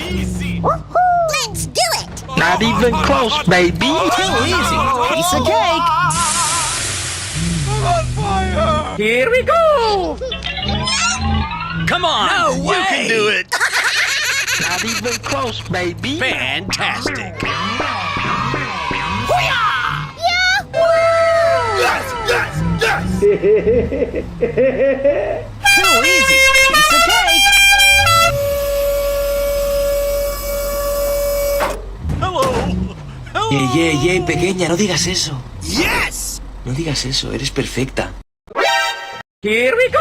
Easy. Let's do it! Not even close, baby. Too easy. Piece of cake. I'm on fire! Here we go. Come on! No You way. can do it! Not even close, baby. Fantastic! Yes, yes, yes! Too easy. Piece of cake. Hello! Hello! Pequeña, no digas eso. Yes! No digas eso, eres perfecta. Here we go.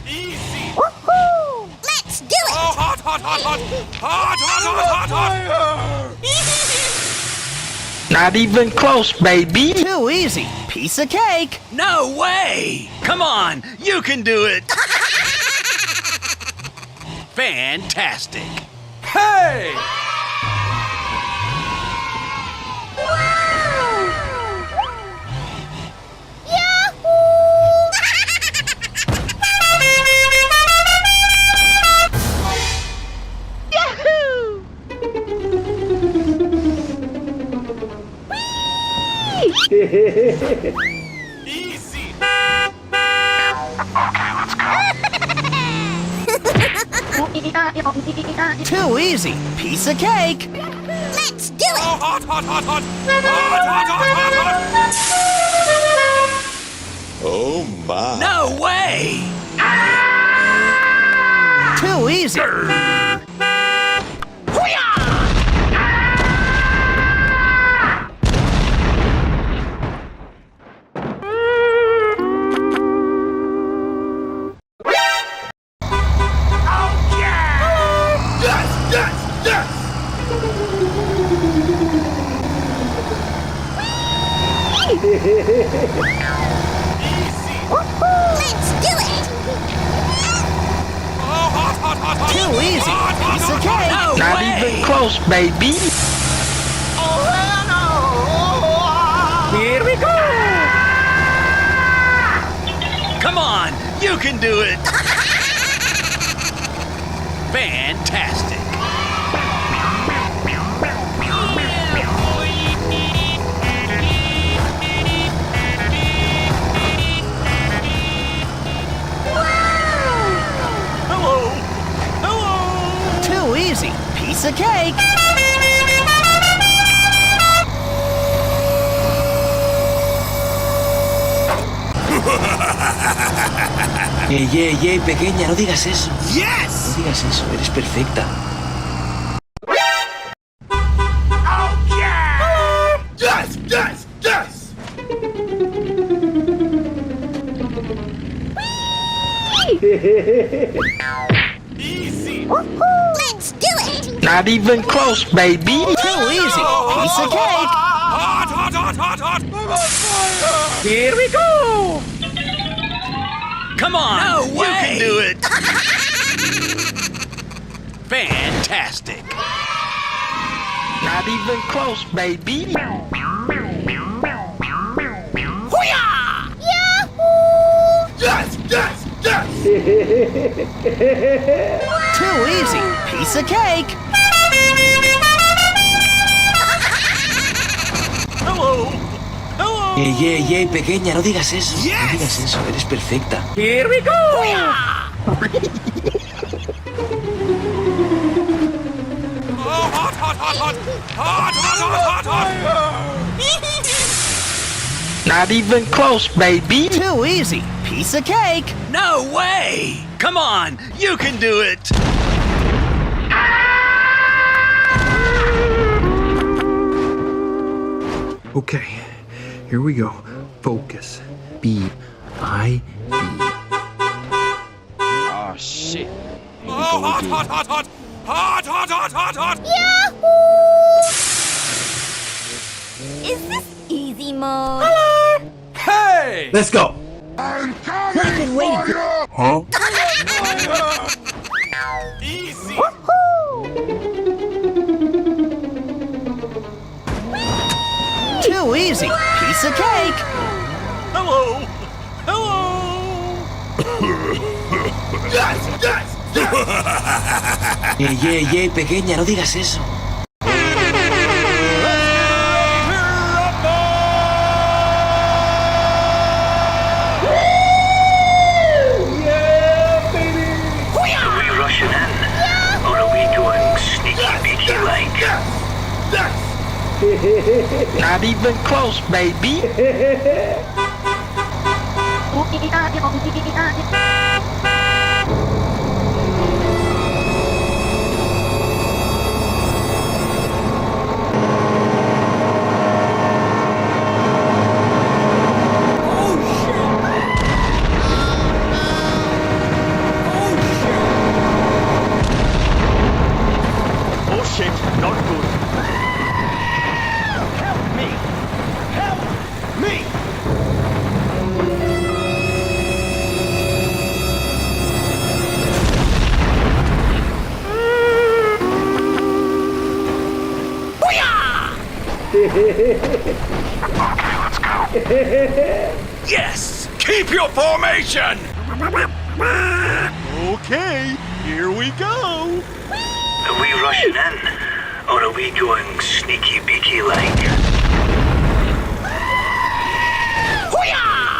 Easy! Let's do it! Oh, hot, hot, hot, hot! Hot, hot, hot, hot, hot! Not even close, baby. Too easy. Piece of cake. No way! Come on! You can do it! Fantastic! Hey! Easy! Too easy. Piece of cake. Let's do it! Oh, hot, hot, hot, hot! Hot, hot, hot, hot, hot! Oh my. No way! Too easy. Yes, yes, yes! Easy! Let's do it! Oh, hot, hot, hot, hot! Too easy. Hot, hot, Piece of hot, hot! cake. No Not way! even close, baby. Here we go. Come on! You can do it! Fantastic! Hello! Hello! Too easy. Piece of cake. Pequeña, no digas eso. Yes! No digas eso, eres perfecta. Yes, yes, yes! Easy! Let's do it! Not even close, baby. Too easy. Piece of cake. Hot, hot, hot, hot, hot! I'm on fire! Here we go. Come on! No You way. can do it! Fantastic! Not even close, baby. Yes, yes, yes! Too easy. Piece of cake. Hello! Hello! Pequeña, no digas eso. Yes. No digas eso, eres perfecta. Here we go. Oh, hot, hot, hot, hot! Hot, hot, hot, hot, hot! Not even close, baby. Too easy. Piece of cake. No way! Come on! You can do it! Okay, here we go. Focus. B-I-E. Oh, shit. Oh, hot, hot, hot, hot! Hot, hot, hot, hot, hot! Is this easy mode? Hey! Let's go. Easy! Too Too easy. Piece of cake. Hello! Hello! Pequeña, no digas eso. Are we rushing in? Or are we going sneaky beaky like? Not even close, baby. Oh shit, not good. Help me! Help me! Yes! Keep your formation! Okay, here we go! Are we rushing in? Or are we going sneaky beaky like? Hoo-yah!